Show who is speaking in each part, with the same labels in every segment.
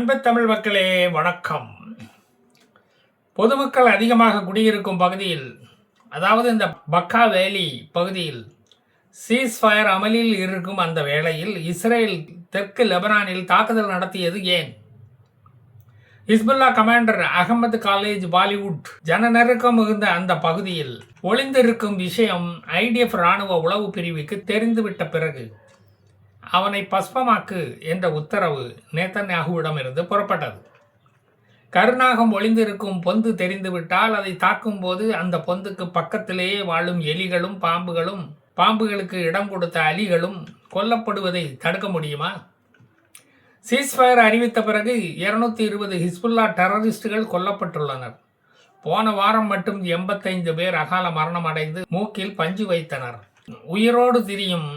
Speaker 1: அன்பு தமிழ் மக்களே வணக்கம். பொதுமக்கள் அதிகமாக குடியிருக்கும் பகுதியில், அதாவது இந்த பக்கா வேலி பகுதியில் சீஸ்ஃபயர் அமலில் இருக்கும் அந்த வேளையில் இஸ்ரேல் தெற்கு லெபனானில் தாக்குதல் நடத்தியது ஏன்? ஹிஸ்புல்லா கமாண்டர் அகமது காலேஜ் பாலிவுட் ஜன நெருக்கம் மிகுந்த அந்த பகுதியில் ஒளிந்திருக்கும் விஷயம் ஐடிஎஃப் இராணுவ உளவு பிரிவுக்கு தெரிந்துவிட்ட பிறகு அவனை பஸ்பமாக்கு என்ற உத்தரவு நேதன்யாகுவிடமிருந்து புறப்பட்டது. கருநாகம் ஒளிந்திருக்கும் பொந்து தெரிந்துவிட்டால் அதை தாக்கும் போது அந்த பொந்துக்கு பக்கத்திலேயே வாழும் எலிகளும் பாம்புகளும், பாம்புகளுக்கு இடம் கொடுத்த அலிகளும் கொல்லப்படுவதை தடுக்க முடியுமா? சீஸ்ஃபயர் அறிவித்த பிறகு 220 ஹிஸ்புல்லா டெரரிஸ்டுகள் கொல்லப்பட்டுள்ளனர். போன வாரம் மட்டும் 85 பேர் அகால மரணம் அடைந்து மூக்கில் பஞ்சு வைத்தனர். உயிரோடு திரியும்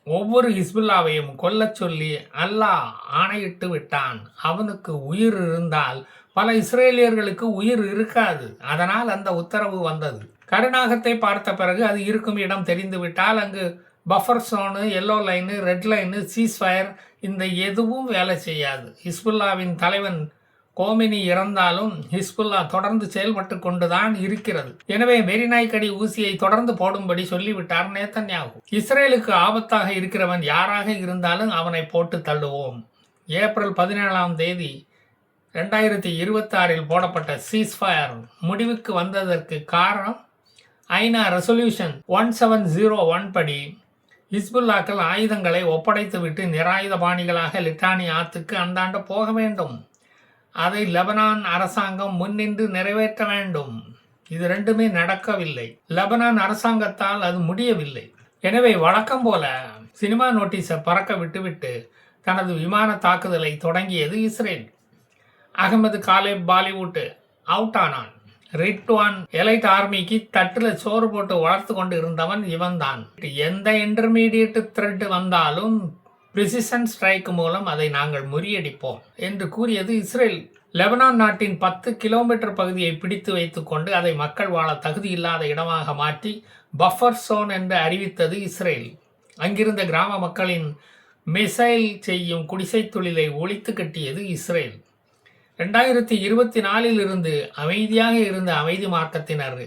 Speaker 1: ஒவ்வொரு ஹிஸ்புல்லாவையும் கொல்லச் சொல்லி அல்லாஹ் ஆணையிட்டு விட்டான். அவனுக்கு உயிர் இருந்தால் பல இஸ்ரேலியர்களுக்கு உயிர் இருக்காது. அதனால் அந்த உத்தரவு வந்தது. கருநாகத்தை பார்த்த பிறகு அது இருக்கும் இடம் தெரிந்துவிட்டால் அங்கு buffer zone, yellow line, red line, ceasefire இந்த எதுவும் வேலை செய்யாது. ஹிஸ்புல்லாவின் தலைவன் கோமினி இறந்தாலும் ஹிஸ்புல்லா தொடர்ந்து செயல்பட்டு கொண்டுதான் இருக்கிறது. எனவே வெறிநாய்க்கடி ஊசியை தொடர்ந்து போடும்படி சொல்லிவிட்டார் நேதன்யாகு. இஸ்ரேலுக்கு ஆபத்தாக இருக்கிறவன் யாராக இருந்தாலும் அவனை போட்டு தள்ளுவோம். ஏப்ரல் 17ஆம் தேதி 2026 போடப்பட்ட சீஸ்ஃபயர் முடிவுக்கு வந்ததற்கு காரணம் ஐநா ரெசல்யூஷன் 1701 படி ஹிஸ்புல்லாக்கள் ஆயுதங்களை ஒப்படைத்துவிட்டு நிராயுதபாணிகளாக லிட்டானி ஆத்துக்கு அந்தாண்டு போக வேண்டும். அதை லெபனான் அரசாங்கம் முன்னின்று நிறைவேற்ற வேண்டும். இது ரெண்டுமே நடக்கவில்லை. லெபனான் அரசாங்கத்தால் அது முடியவில்லை. எனவே வழக்கம் போல சினிமா நோட்டீஸை பறக்க விட்டுவிட்டு தனது விமான தாக்குதலை தொடங்கியது இஸ்ரேல். அகமது காலேப் பாலிவுட் அவுட் ஆனான். ரிட்வான் எலைட் ஆர்மிக்கு தட்டுல சோறு போட்டு வளர்த்து கொண்டு இருந்தவன் இவன்தான். எந்த இன்டர்மீடியட் த்ரெட் வந்தாலும் பிரிசிஷன் ஸ்ட்ரைக் மூலம் அதை நாங்கள் முறியடிப்போம் என்று கூறியது இஸ்ரேல். லெபனான் நாட்டின் 10 கிலோமீட்டர் பகுதியை பிடித்து வைத்துக்கொண்டு அதை மக்கள் வாழ தகுதியில்லாத இடமாக மாற்றி பஃபர் சோன் என்று அறிவித்தது இஸ்ரேல். அங்கிருந்த கிராம மக்களின் மிசைல் செய்யும் குடிசை தொழிலை ஒழித்து கட்டியது இஸ்ரேல். 2024 இருந்து அமைதியாக இருந்த அமைதி மார்க்கத்தினர்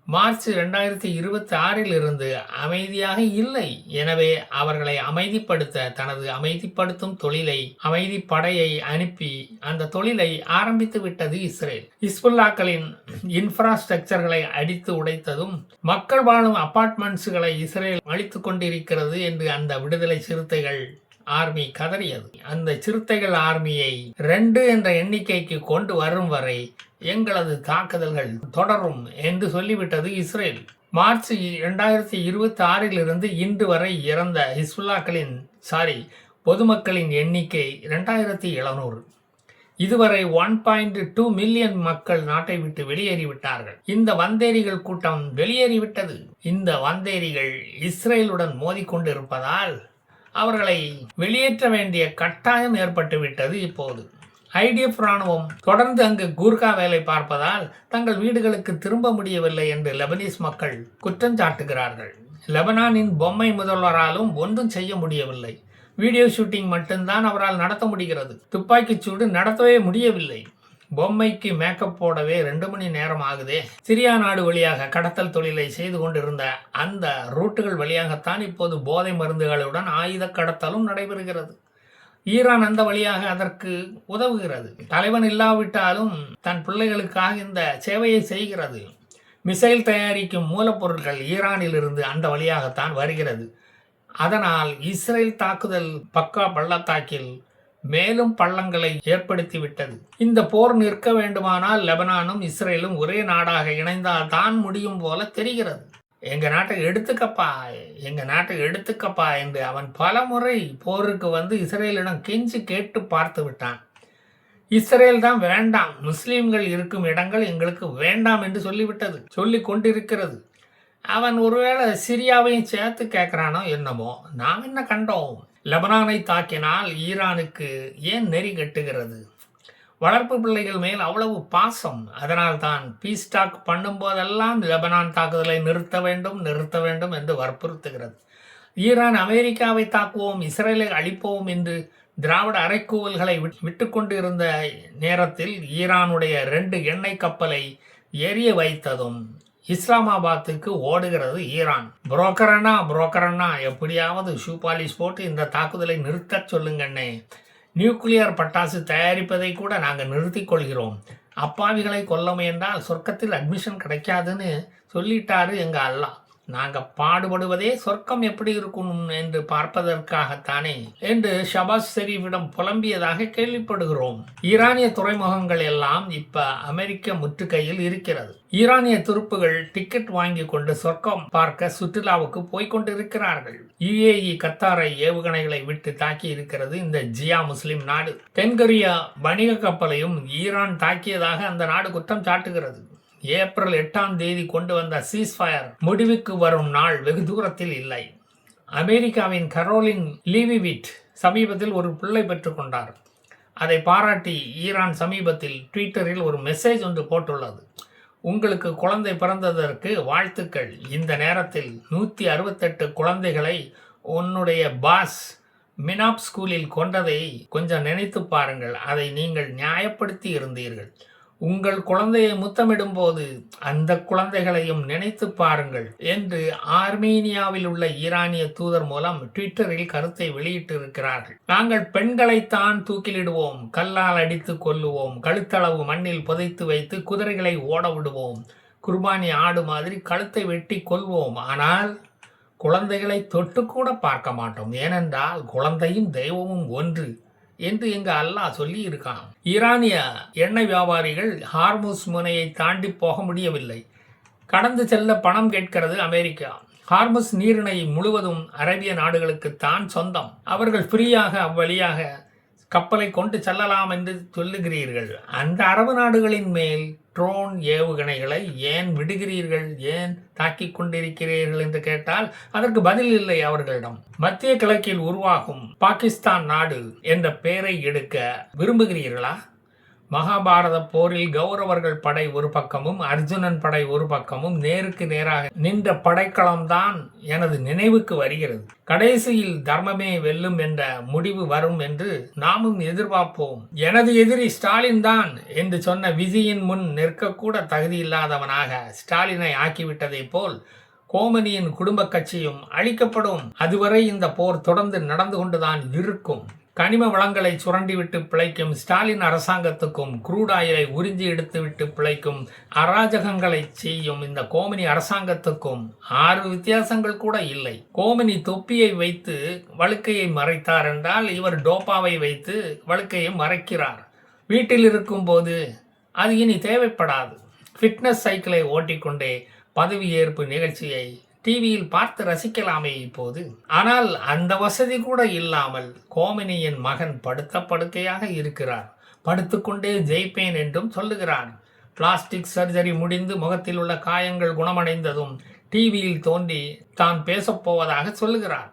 Speaker 1: மார்ச் 2026 இருந்து அமைதியாக இல்லை. எனவே அவர்களை அமைதிப்படுத்த தனது அமைதிப்படுத்தும் தொழிலை, அமைதி படையை அனுப்பி அந்த தொழிலை ஆரம்பித்து விட்டது இஸ்ரேல். ஹிஸ்புல்லாக்களின் இன்ஃப்ராஸ்ட்ரக்சர்களை அடித்து உடைத்ததும் மக்கள் வாழும் அபார்ட்மெண்ட்ஸ்களை இஸ்ரேல் அழித்து கொண்டிருக்கிறது என்று அந்த விடுதலை சிறுத்தைகள் ஆர்மி கதறியது. அந்த சிறுத்தைகள் ஆர்மியை 2 என்ற எண்ணிக்கைக்கு கொண்டு வரும் வரை எங்களது தாக்குதல்கள் தொடரும் என்று சொல்லிவிட்டது இஸ்ரேல். மார்ச் 2026 இருந்து இன்று வரை இறந்த ஹிஸ்புல்லாக்களின் பொதுமக்களின் எண்ணிக்கை 2700. இதுவரை 1.2 மில்லியன் மக்கள் நாட்டை விட்டு வெளியேறிவிட்டார்கள். இந்த வந்தேரிகள் கூட்டம் வெளியேறிவிட்டது. இந்த வந்தேரிகள் இஸ்ரேலுடன் மோதிக்கொண்டிருப்பதால் அவர்களை வெளியேற்ற வேண்டிய கட்டாயம் ஏற்பட்டுவிட்டது. இப்போது ஐடிஎஃப் இராணுவம் தொடர்ந்து அங்கு கூர்கா வேலை பார்ப்பதால் தங்கள் வீடுகளுக்கு திரும்ப முடியவில்லை என்று லெபனீஸ் மக்கள் குற்றம் சாட்டுகிறார்கள். லெபனானின் பொம்மை முதல்வராலும் ஒன்றும் செய்ய முடியவில்லை. வீடியோ ஷூட்டிங் மட்டும்தான் அவரால் நடத்த முடிகிறது. துப்பாக்கிச் சூடு நடத்தவே முடியவில்லை. பொம்மைக்கு மேக்கப் போடவே 2 மணி நேரம் ஆகுதே. சிரியா நாடு வழியாக கடத்தல் தொழிலை செய்து கொண்டிருந்த அந்த ரூட்டுகள் வழியாகத்தான் இப்போது போதை மருந்துகளுடன் ஆயுத கடத்தலும் நடைபெறுகிறது. ஈரான் அந்த வழியாக அதற்கு உதவுகிறது. தலைவன் இல்லாவிட்டாலும் தன் பிள்ளைகளுக்காக இந்த சேவையை செய்கிறது. மிசைல் தயாரிக்கும் மூலப்பொருட்கள் ஈரானில் இருந்து அந்த வழியாகத்தான் வருகிறது. அதனால் இஸ்ரேல் தாக்குதல் பக்கா பள்ளத்தாக்கில் மேலும் பள்ளங்களை ஏற்படுத்திவிட்டது. இந்த போர் நிற்க வேண்டுமானால் லெபனானும் இஸ்ரேலும் ஒரே நாடாக இணைந்தால் தான் முடியும் போல தெரிகிறது. எங்க நாட்டை எடுத்துக்கப்பா என்று அவன் பல முறை போருக்கு வந்து இஸ்ரேலிடம் கெஞ்சி கேட்டு பார்த்து விட்டான். இஸ்ரேல் தான் வேண்டாம், முஸ்லீம்கள் இருக்கும் இடங்கள் எங்களுக்கு வேண்டாம் என்று சொல்லி கொண்டிருக்கிறது. அவன் ஒருவேளை சிரியாவையும் சேர்த்து கேட்கிறானோ என்னமோ. நாம் என்ன கண்டோம்? லெபனானை தாக்கினால் ஈரானுக்கு ஏன் நெறி கட்டுகிறது? வளர்ப்பு பிள்ளைகள் மேல் அவ்வளவு பாசம். அதனால் தான் பீஸ் டாக் பண்ணும்போதெல்லாம் லெபனான் தாக்குதலை நிறுத்த வேண்டும் என்று வற்புறுத்துகிறது. ஈரான் அமெரிக்காவை தாக்குவோம், இஸ்ரேலை அழிப்போம் என்று திராவிட அறைக்கூவல்களை விட்டுக்கொண்டு இருந்த நேரத்தில் ஈரானுடைய 2 எண்ணெய் கப்பலை எரிய வைத்ததும் இஸ்லாமாபாத்துக்கு ஓடுகிறது ஈரான். புரோக்கரண்ணா எப்படியாவது ஷூ பாலிஷ் போட்டு இந்த தாக்குதலை நிறுத்தச் சொல்லுங்கண்ணே. நியூக்ளியர் பட்டாசு தயாரிப்பதை கூட நாங்கள் நிறுத்திக் கொள்கிறோம். அப்பாவிகளை கொல்ல முயன்றால் சொர்க்கத்தில் அட்மிஷன் கிடைக்காதுன்னு சொல்லிட்டாரு எங்க அல்லாஹ். நாங்கள் பாடுபடுவதே சொர்க்கம் எப்படி இருக்கும் என்று பார்ப்பதற்காகத்தானே என்று ஷபாஸ் ஷெரீஃபிடம் புலம்பியதாக கேள்விப்படுகிறோம். ஈரானிய துறைமுகங்கள் எல்லாம் இப்ப அமெரிக்க முற்றுகையில் இருக்கிறது. ஈரானிய துருப்புகள் டிக்கெட் வாங்கி கொண்டு சொர்க்கம் பார்க்க சுற்றுலாவுக்கு போய்கொண்டிருக்கிறார்கள். UAE கத்தாரை ஏவுகணைகளை விட்டு தாக்கி இருக்கிறது இந்த ஜியா முஸ்லிம் நாடு. தென்கொரியா வணிக கப்பலையும் ஈரான் தாக்கியதாக அந்த நாடு குற்றம் சாட்டுகிறது. ஏப்ரல் 8ஆம் தேதி கொண்டு வந்த சீஸ்ஃபயர் முடிவுக்கு வரும் நாள் வெகு தூரத்தில் இல்லை. அமெரிக்காவின் கரோலின் லீவிவிட் சமீபத்தில் ஒரு பிள்ளை பெற்றுக்கொண்டார். அதை பாராட்டி ஈரான் சமீபத்தில் ட்விட்டரில் ஒரு மெசேஜ் ஒன்று போட்டுள்ளது. உங்களுக்கு குழந்தை பிறந்ததற்கு வாழ்த்துக்கள். இந்த நேரத்தில் 168 குழந்தைகளை உன்னுடைய பாஸ் மினாப் ஸ்கூலில் கொண்டதை கொஞ்சம் நினைத்து பாருங்கள். அதை நீங்கள் நியாயப்படுத்தி இருந்தீர்கள். உங்கள் குழந்தையை முத்தமிடும் போது அந்த குழந்தைகளையும் நினைத்து பாருங்கள் என்று ஆர்மீனியாவில் உள்ள ஈரானிய தூதர் மூலம் ட்விட்டரில் கருத்தை வெளியிட்டிருக்கிறார்கள். நாங்கள் பெண்களைத்தான் தூக்கிலிடுவோம், கல்லால் அடித்து கொல்லுவோம், கழுத்தளவு மண்ணில் புதைத்து வைத்து குதிரைகளை ஓட விடுவோம், குர்பானி ஆடு மாதிரி கழுத்தை வெட்டி கொல்வோம். ஆனால் குழந்தைகளை தொட்டுக்கூட பார்க்க மாட்டோம். ஏனென்றால் குழந்தையும் தெய்வமும் ஒன்று என்று எங்க அல்லாஹ் சொல்லி இருக்கான். ஈரானிய எண்ணெய் வியாபாரிகள் ஹார்முஸ் முனையை தாண்டி போக முடியவில்லை. கடந்து செல்ல பணம் கேட்கிறது அமெரிக்கா. ஹார்முஸ் நீரிணை முழுவதும் அரேபிய நாடுகளுக்கு தான் சொந்தம். அவர்கள் ஃப்ரீயாக அவ்வழியாக கப்பலை கொண்டு செல்லலாம் என்று சொல்லுகிறீர்கள். அந்த அரபு நாடுகளின் மேல் ட்ரோன் ஏவுகணைகளை ஏன் விடுகிறீர்கள், ஏன் தாக்கிக் கொண்டிருக்கிறீர்கள் என்று கேட்டால் அதற்கு பதில் இல்லை அவர்களிடம். மத்திய கிழக்கில் உருவாகும் பாகிஸ்தான் நாடு என்ற பெயரை எடுக்க விரும்புகிறீர்களா? மகாபாரத போரில் கௌரவர்கள் படை ஒரு பக்கமும் அர்ஜுனன் படை ஒரு பக்கமும் நேருக்கு நேராக நின்ற படைக்களம்தான் எனது நினைவுக்கு வருகிறது. கடைசியில் தர்மமே வெல்லும் என்ற முடிவு வரும் என்று நாமும் எதிர்பார்ப்போம். எனது எதிரி ஸ்டாலின் தான் என்று சொன்ன விதியின் முன் நிற்கக்கூட தகுதியில்லாதவனாக ஸ்டாலினை ஆக்கிவிட்டதை போல் கோமனியின் குடும்ப கட்சியும் அழிக்கப்படும். அதுவரை இந்த போர் தொடர்ந்து நடந்து கொண்டுதான் இருக்கும். கனிம வளங்களை சுரண்டிவிட்டு பிழைக்கும் ஸ்டாலின் அரசாங்கத்துக்கும் குரூட் ஆயிலை உறிஞ்சி எடுத்துவிட்டு பிழைக்கும் அராஜகங்களை செய்யும் இந்த கோமனி அரசாங்கத்துக்கும் 6 வித்தியாசங்கள் கூட இல்லை. கோமனி தொப்பியை வைத்து வழுக்கையை மறைத்தார் என்றால் இவர் டோப்பாவை வைத்து வழுக்கையை மறைக்கிறார். வீட்டில் இருக்கும் போது அது இனி தேவைப்படாது. ஃபிட்னஸ் சைக்கிளை ஓட்டிக்கொண்டே பதவியேற்பு நிகழ்ச்சியை டிவியில் பார்த்து ரசிக்கலாமே இப்போது. ஆனால் அந்த வசதி கூட இல்லாமல் கோமனியின் மகன் படுத்த படுக்கையாக இருக்கிறார். படுத்துக்கொண்டே ஜெயிப்பேன் என்றும் சொல்லுகிறார். பிளாஸ்டிக் சர்ஜரி முடிந்து முகத்தில் உள்ள காயங்கள் குணமடைந்ததும் டிவியில் தோன்றி தான் பேசப்போவதாக சொல்லுகிறார்.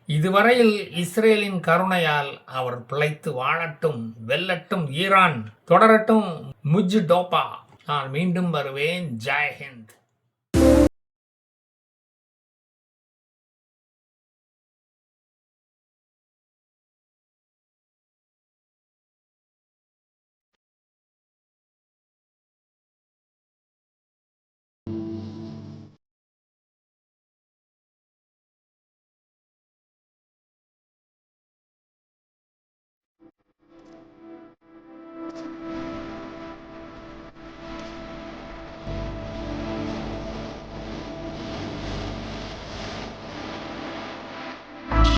Speaker 1: இதுவரையில் இஸ்ரேலின் கருணையால் அவர் பிழைத்து வாழட்டும், வெல்லட்டும், ஈரான் தொடரட்டும், முஜ் டோப்பா. நான் மீண்டும் வருவேன். ஜெய் ஹிந்த்.